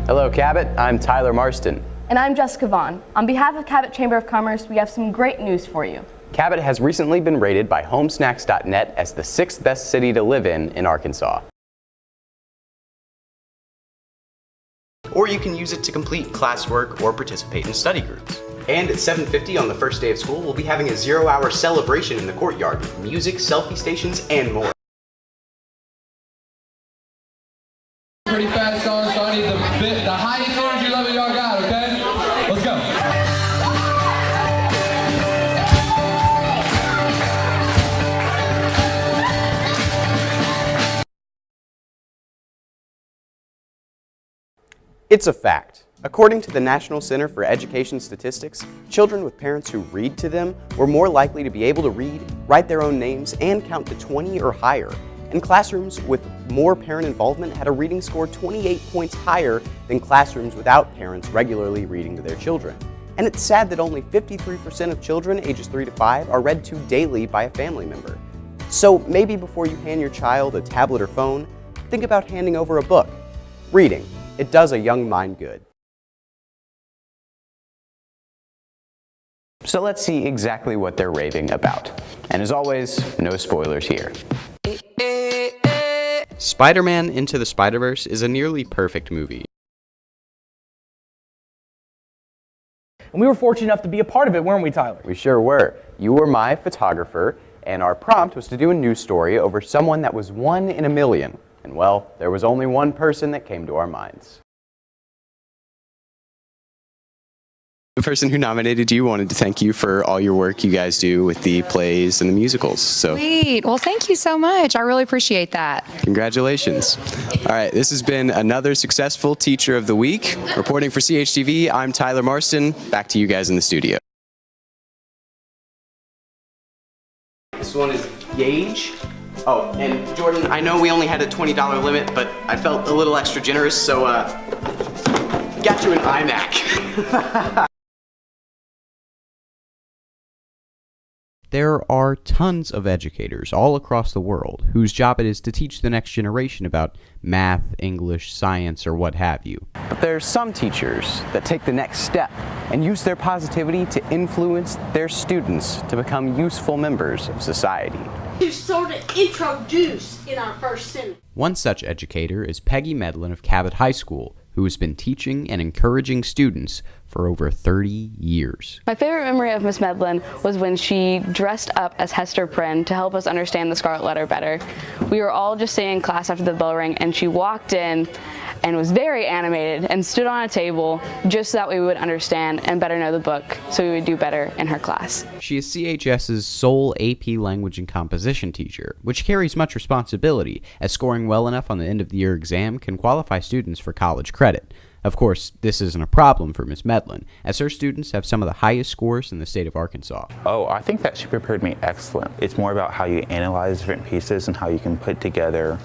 Hello, Cabot. I'm Tyler Marston. And I'm Jessica Vaughn. On behalf of Cabot Chamber of Commerce, we have some great news for you. Cabot has recently been rated by homesnacks.net as the 6th best city to live in Arkansas. Or you can use it to complete classwork or participate in study groups. And at 7:50 on the first day of school, we'll be having a 0-hour celebration in the courtyard with music, selfie stations, and more. Pretty fast song, so I need the highest energy level y'all got, okay? Let's go. It's a fact. According to the National Center for Education Statistics, children with parents who read to them were more likely to be able to read, write their own names, and count to 20 or higher. And classrooms with more parent involvement had a reading score 28 points higher than classrooms without parents regularly reading to their children. And it's sad that only 53% of children ages 3 to 5 are read to daily by a family member. So maybe before you hand your child a tablet or phone, think about handing over a book. Reading, it does a young mind good. So let's see exactly what they're raving about. And as always, no spoilers here. Spider-Man Into the Spider-Verse is a nearly perfect movie. And we were fortunate enough to be a part of it, weren't we, Tyler? We sure were. You were my photographer, and our prompt was to do a news story over someone that was 1 in a million. And well, there was only one person that came to our minds. The person who nominated you wanted to thank you for all your work you guys do with the plays and the musicals. So, Sweet. Well, thank you so much. I really appreciate that. Congratulations. All right, this has been another successful Teacher of the Week. Reporting for CHTV, I'm Tyler Marston. Back to you guys in the studio. This one is Gage. Oh, and Jordan, I know we only had a $20 limit, but I felt a little extra generous, so got you an iMac. There are tons of educators all across the world whose job it is to teach the next generation about math, English, science, or what have you. But there are some teachers that take the next step and use their positivity to influence their students to become useful members of society. To sort of introduce in our first sentence. One such educator is Peggy Medlin of Cabot High School, who has been teaching and encouraging students for over 30 years. My favorite memory of Miss Medlin was when she dressed up as Hester Prynne to help us understand the Scarlet Letter better. We were all just sitting in class after the bell rang, and she walked in and was very animated and stood on a table just so that we would understand and better know the book so we would do better in her class. She is CHS's sole AP Language and Composition teacher, which carries much responsibility, as scoring well enough on the end of the year exam can qualify students for college credit. Of course, this isn't a problem for Miss Medlin, as her students have some of the highest scores in the state of Arkansas. Oh, I think that she prepared me excellent. It's more about how you analyze different pieces and how you can put together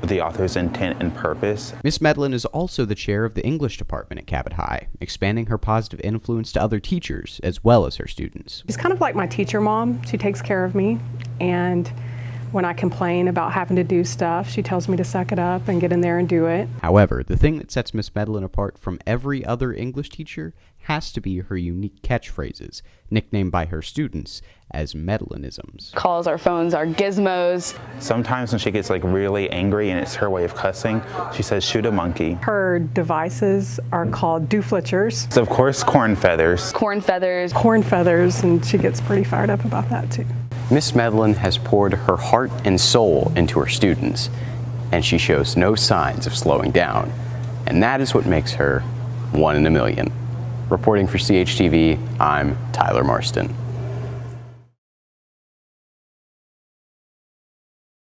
the author's intent and purpose. Miss Medlin is also the chair of the English department at Cabot High, expanding her positive influence to other teachers as well as her students. She's kind of like my teacher mom. She takes care of me, and when I complain about having to do stuff, she tells me to suck it up and get in there and do it. However, the thing that sets Miss Medlin apart from every other English teacher has to be her unique catchphrases, nicknamed by her students as Medlinisms. Calls our phones our gizmos. Sometimes when she gets really angry and it's her way of cussing, she says, "Shoot a monkey." Her devices are called dooflitchers. So of course, corn feathers. Corn feathers. Corn feathers, and she gets pretty fired up about that too. Miss Medlin has poured her heart and soul into her students, and she shows no signs of slowing down. And that is what makes her 1 in a million. Reporting for CHTV, I'm Tyler Marston.